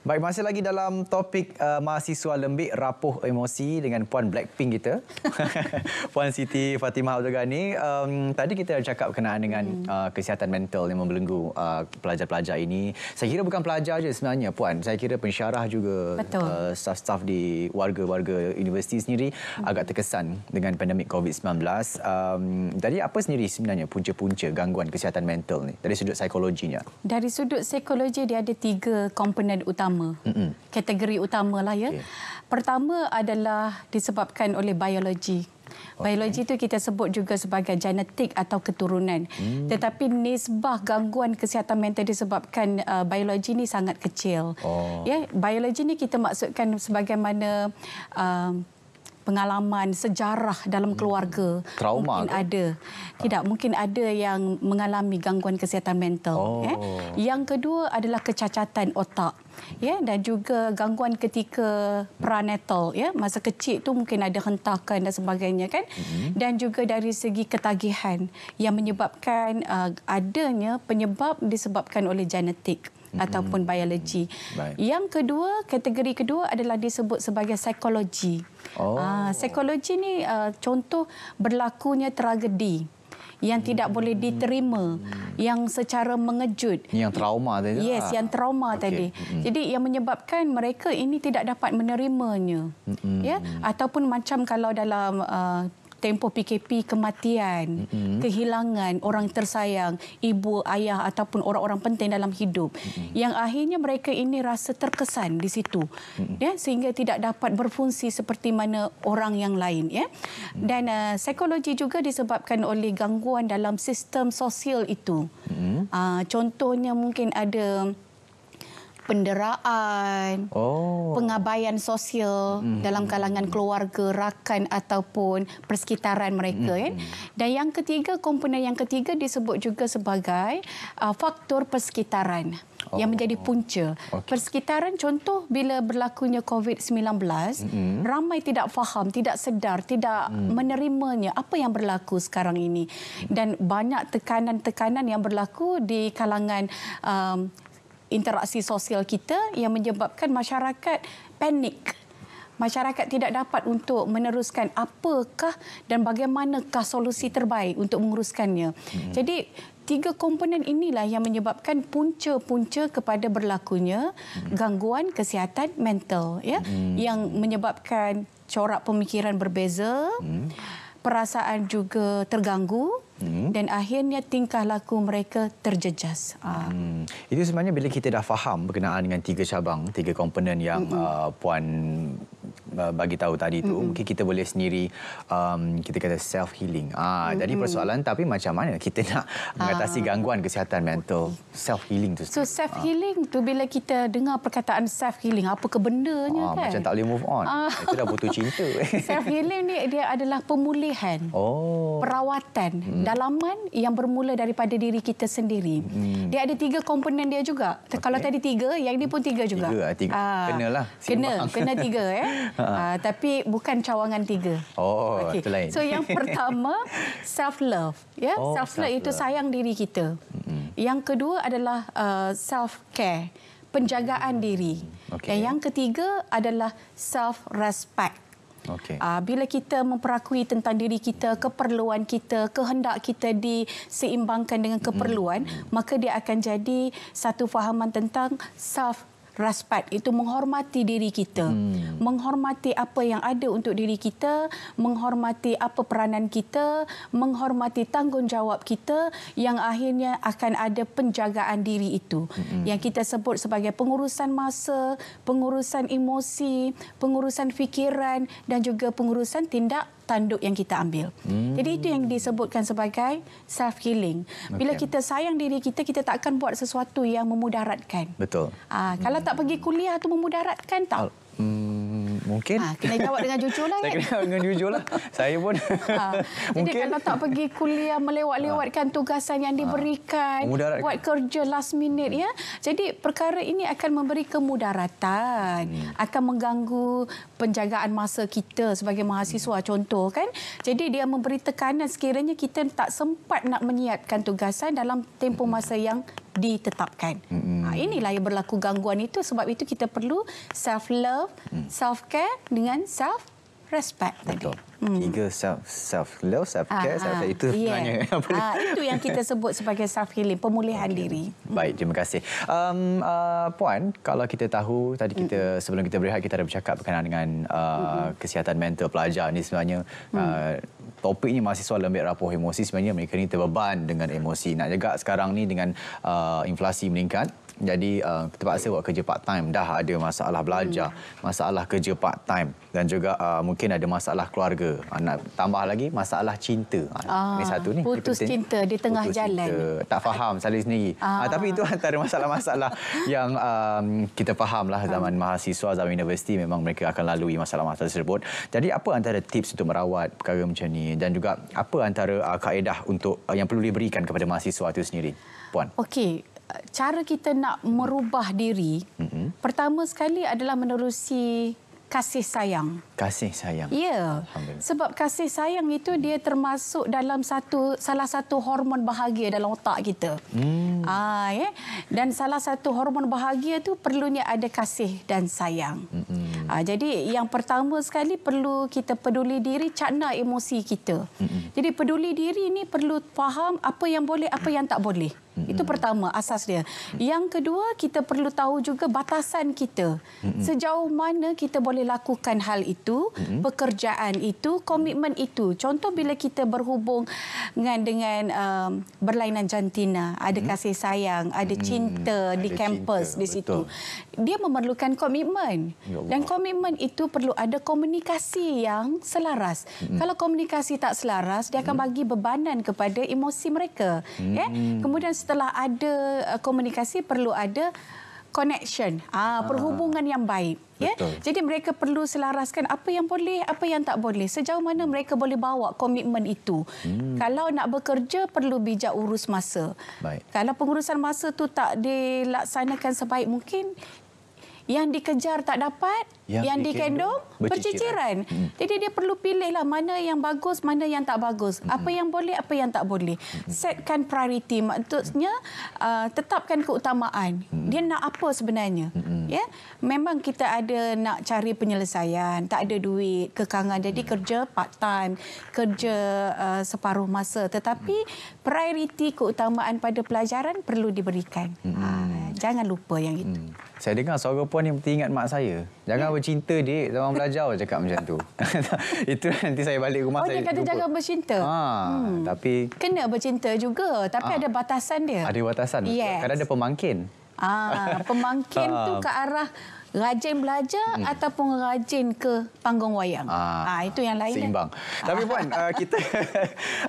Baik, masih lagi dalam topik mahasiswa lembik rapuh emosi dengan Puan Blackpink kita. Puan Siti Fatimah Abdul Ghani. Tadi kita cakap berkenaan dengan kesihatan mental yang membelenggu pelajar-pelajar ini. Saya kira bukan pelajar saja sebenarnya, Puan. Saya kira pensyarah juga, staf-staf di warga-warga universiti sendiri agak terkesan dengan pandemik COVID-19. Jadi apa sendiri sebenarnya punca-punca gangguan kesihatan mental ni dari sudut psikologinya? Dari sudut psikologi dia ada 3 komponen utama. Kategori utama lah ya. Okay. Pertama adalah disebabkan oleh biologi. Biologi itu kita sebut juga sebagai genetik atau keturunan. Tetapi nisbah gangguan kesihatan mental disebabkan biologi ini sangat kecil. Ya, biologi ini kita maksudkan sebagaimana pengalaman sejarah dalam keluarga. Trauma mungkin ada. Tidak, mungkin ada yang mengalami gangguan kesihatan mental. Yang kedua adalah kecacatan otak. Ya, dan juga gangguan ketika prenatal, ya, masa kecil tu mungkin ada hentakan dan sebagainya kan. Dan juga dari segi ketagihan yang menyebabkan adanya penyebab disebabkan oleh genetik ataupun biologi. Yang kedua, kategori kedua adalah disebut sebagai psikologi. Psikologi ni contoh berlakunya tragedi yang tidak boleh diterima, yang secara mengejut. Yang trauma tadi. Yes, yang trauma tadi. Jadi yang menyebabkan mereka ini tidak dapat menerimanya. Ya, ataupun macam kalau dalam tempoh PKP, kematian, kehilangan orang tersayang, ibu, ayah ataupun orang-orang penting dalam hidup. Yang akhirnya mereka ini rasa terkesan di situ. Ya, sehingga tidak dapat berfungsi seperti mana orang yang lain. Ya. Dan psikologi juga disebabkan oleh gangguan dalam sistem sosial itu. Contohnya mungkin ada penderaan, pengabaian sosial dalam kalangan keluarga, rakan ataupun persekitaran mereka. Dan yang ketiga, komponen yang ketiga disebut juga sebagai faktor persekitaran yang menjadi punca. Persekitaran, contoh bila berlakunya COVID-19, ramai tidak faham, tidak sedar, tidak menerimanya apa yang berlaku sekarang ini. Dan banyak tekanan-tekanan yang berlaku di kalangan interaksi sosial kita yang menyebabkan masyarakat panik. Masyarakat tidak dapat untuk meneruskan apakah dan bagaimanakah solusi terbaik untuk menguruskannya. Jadi 3 komponen inilah yang menyebabkan punca-punca kepada berlakunya gangguan kesihatan mental, ya, yang menyebabkan corak pemikiran berbeza, perasaan juga terganggu, dan akhirnya tingkah laku mereka terjejas. Itu sebenarnya bila kita dah faham berkenaan dengan 3 cabang, 3 komponen yang Puan bagi tahu tadi tu, mungkin kita boleh sendiri kita kata self healing. Jadi persoalan, tapi macam mana kita nak mengatasi gangguan kesihatan mental? Self healing tu. So self healing tu bila kita dengar perkataan self healing, apa ke bendanya kan? Macam tak boleh move on. Itu dah putus cinta. Self healing ni dia adalah pemulihan. Perawatan dalaman yang bermula daripada diri kita sendiri. Dia ada 3 komponen dia juga. Kalau tadi 3, yang ni pun 3 juga. Kenalah. Kena 3 tapi bukan cawangan 3. Itu lain. So yang pertama self love, ya. Self love itu sayang diri kita. Yang kedua adalah self care, penjagaan diri. Dan yang ketiga adalah self respect. Bila kita memperakui tentang diri kita, keperluan kita, kehendak kita diseimbangkan dengan keperluan, maka dia akan jadi satu fahaman tentang self respect, itu menghormati diri kita, menghormati apa yang ada untuk diri kita, menghormati apa peranan kita, menghormati tanggungjawab kita, yang akhirnya akan ada penjagaan diri itu, yang kita sebut sebagai pengurusan masa, pengurusan emosi, pengurusan fikiran dan juga pengurusan tindak tanduk yang kita ambil. Jadi itu yang disebutkan sebagai self healing. Bila kita sayang diri kita, kita tak akan buat sesuatu yang memudaratkan. Betul. Kalau tak pergi kuliah tu memudaratkan tak? Mungkin. Kena jawab dengan jujur lah. Saya kena jawab dengan jujur lah. Saya pun. Jadi kalau tak pergi kuliah, melewat-lewatkan tugasan yang diberikan, buat kerja last minute, ya. Jadi perkara ini akan memberi kemudaratan, akan mengganggu penjagaan masa kita sebagai mahasiswa, contoh kan. Jadi dia memberi tekanan sekiranya kita tak sempat nak menyiapkan tugasan dalam tempoh masa yang ditetapkan. Inilah yang berlaku gangguan itu, sebab itu kita perlu self-love, self-care dengan self-respect tadi. Betul. 3 self-love, self-care, self-care itu sebenarnya. Itu yang kita sebut sebagai self-healing, pemulihan diri. Baik, terima kasih. Puan, kalau kita tahu tadi kita sebelum kita berehat kita ada bercakap berkenaan dengan kesihatan mental pelajar ni sebenarnya topik ni mahasiswa lembik rapuh emosi, sebenarnya mereka ni terbeban dengan emosi. Nak jaga sekarang ni dengan inflasi meningkat. Jadi terpaksa buat kerja part time, dah ada masalah belajar, masalah kerja part time dan juga mungkin ada masalah keluarga. Nak tambah lagi masalah cinta. Ini satu ni. Putus cinta di tengah jalan. Cinta. Tak faham saling sendiri. Tapi itu antara masalah-masalah yang kita fahamlah zaman mahasiswa, zaman universiti memang mereka akan lalui masalah-masalah tersebut. Jadi apa antara tips untuk merawat perkara macam ni dan juga apa antara kaedah untuk yang perlu diberikan kepada mahasiswa itu sendiri, Puan? Okey. Cara kita nak merubah diri, pertama sekali adalah menerusi kasih sayang. Kasih sayang. Ya. Sebab kasih sayang itu dia termasuk dalam salah satu hormon bahagia dalam otak kita. Ya. Dan salah satu hormon bahagia itu perlunya ada kasih dan sayang. Jadi yang pertama sekali perlu kita peduli diri, cakna emosi kita. Jadi peduli diri ni perlu faham apa yang boleh, apa yang tak boleh. Itu pertama, asas dia. Yang kedua, kita perlu tahu juga batasan kita. Sejauh mana kita boleh lakukan hal itu, pekerjaan itu, komitmen itu. Contoh bila kita berhubung dengan berlainan jantina, ada kasih sayang, ada cinta di kampus di situ. Dia memerlukan komitmen. Dan komitmen itu perlu ada komunikasi yang selaras. Kalau komunikasi tak selaras, dia akan bagi bebanan kepada emosi mereka. Kemudian setelah ada komunikasi, perlu ada connection, perhubungan yang baik. Ya? Jadi mereka perlu selaraskan apa yang boleh, apa yang tak boleh. Sejauh mana mereka boleh bawa komitmen itu. Kalau nak bekerja, perlu bijak urus masa. Kalau pengurusan masa tu tak dilaksanakan sebaik mungkin, yang dikejar tak dapat, yang dikendung berciciran. Jadi dia perlu pilihlah mana yang bagus, mana yang tak bagus. Apa yang boleh, apa yang tak boleh. Setkan priority, maksudnya tetapkan keutamaan. Dia nak apa sebenarnya? Ya, memang kita ada nak cari penyelesaian, tak ada duit, kekangan, jadi kerja part time, kerja separuh masa. Tetapi priority keutamaan pada pelajaran perlu diberikan. Jangan lupa yang itu. Saya dengar suara Puan ni ingat mak saya. Jangan bercinta, dik. Zaman belajar cakap macam tu. Itu nanti saya balik rumah saya. Dia kata lupa. jangan bercinta. Tapi kena bercinta juga, tapi ada batasan dia. Ada batasan. Yes. Kadang ada pemangkin. Pemangkin tu ke arah rajin belajar ataupun rajin ke panggung wayang. Itu yang lain. Seimbang. Tapi Puan, kita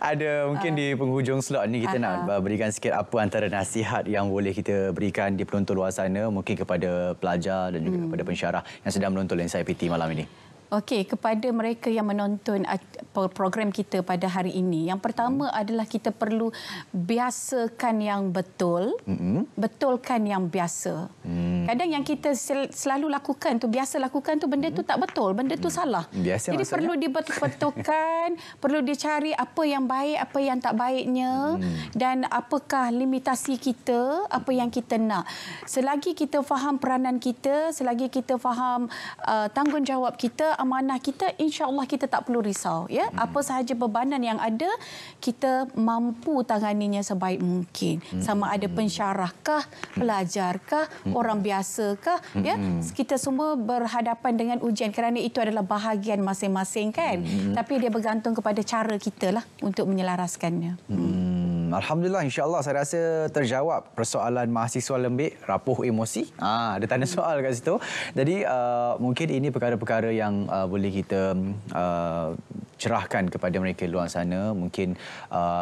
ada mungkin di penghujung slot ni kita nak berikan sikit apa antara nasihat yang boleh kita berikan di penonton luar sana, mungkin kepada pelajar dan juga kepada pensyarah yang sedang menonton Insight PT malam ini. Okey, kepada mereka yang menonton program kita pada hari ini, yang pertama adalah kita perlu biasakan yang betul, betulkan yang biasa. Kadang yang kita selalu lakukan tu, biasa lakukan tu, benda tu tak betul, benda tu salah. Biasa jadi maksudnya? perlu dibetulkan, perlu dicari apa yang baik, apa yang tak baiknya, dan apakah limitasi kita, apa yang kita nak. Selagi kita faham peranan kita, selagi kita faham tanggungjawab kita, amanah kita, insya-Allah kita tak perlu risau, ya. Apa sahaja bebanan yang ada, kita mampu tanganinya sebaik mungkin. Sama ada pensyarahkah, pelajarkah, orang biasakah, ya. Kita semua berhadapan dengan ujian kerana itu adalah bahagian masing-masing, kan. Tapi dia bergantung kepada cara kita lah untuk menyelaraskannya. Alhamdulillah, insya-Allah saya rasa terjawab persoalan mahasiswa lembik rapuh emosi. Ada tanda soal kat situ. Jadi mungkin ini perkara-perkara yang boleh kita cerahkan kepada mereka luar sana. Mungkin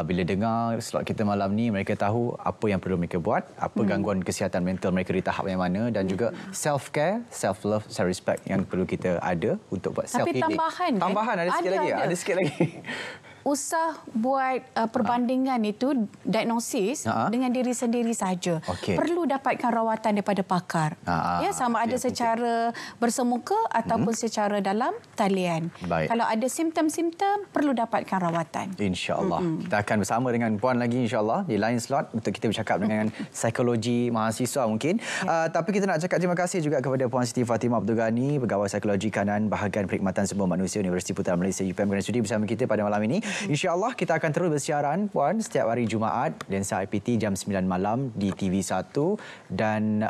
bila dengar slot kita malam ni, mereka tahu apa yang perlu mereka buat, apa gangguan kesihatan mental mereka di tahap yang mana, dan juga self-care, self-love, self-respect yang perlu kita ada untuk buat self-healing. Tapi tambahan ada sikit lagi. Ada sikit lagi. usah buat perbandingan itu, diagnosis dengan diri sendiri saja. Perlu dapatkan rawatan daripada pakar. Ya, sama ada secara bersemuka ataupun secara dalam talian. Kalau ada simptom-simptom, perlu dapatkan rawatan. InsyaAllah. Kita akan bersama dengan Puan lagi insyaAllah di lain slot untuk kita bercakap dengan psikologi mahasiswa mungkin. Tapi kita nak cakap terima kasih juga kepada Puan Siti Fatimah Abdul Ghani, Pegawai Psikologi Kanan Bahagian Perkhidmatan Sumber Manusia Universiti Putra Malaysia UPM kerana sudi bersama kita pada malam ini. InsyaAllah kita akan terus bersiaran Puan setiap hari Jumaat Lensa IPT jam 9 malam di TV1 dan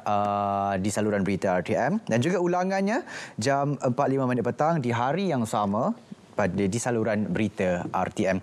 di saluran berita RTM dan juga ulangannya jam 4.05 petang di hari yang sama di saluran berita RTM.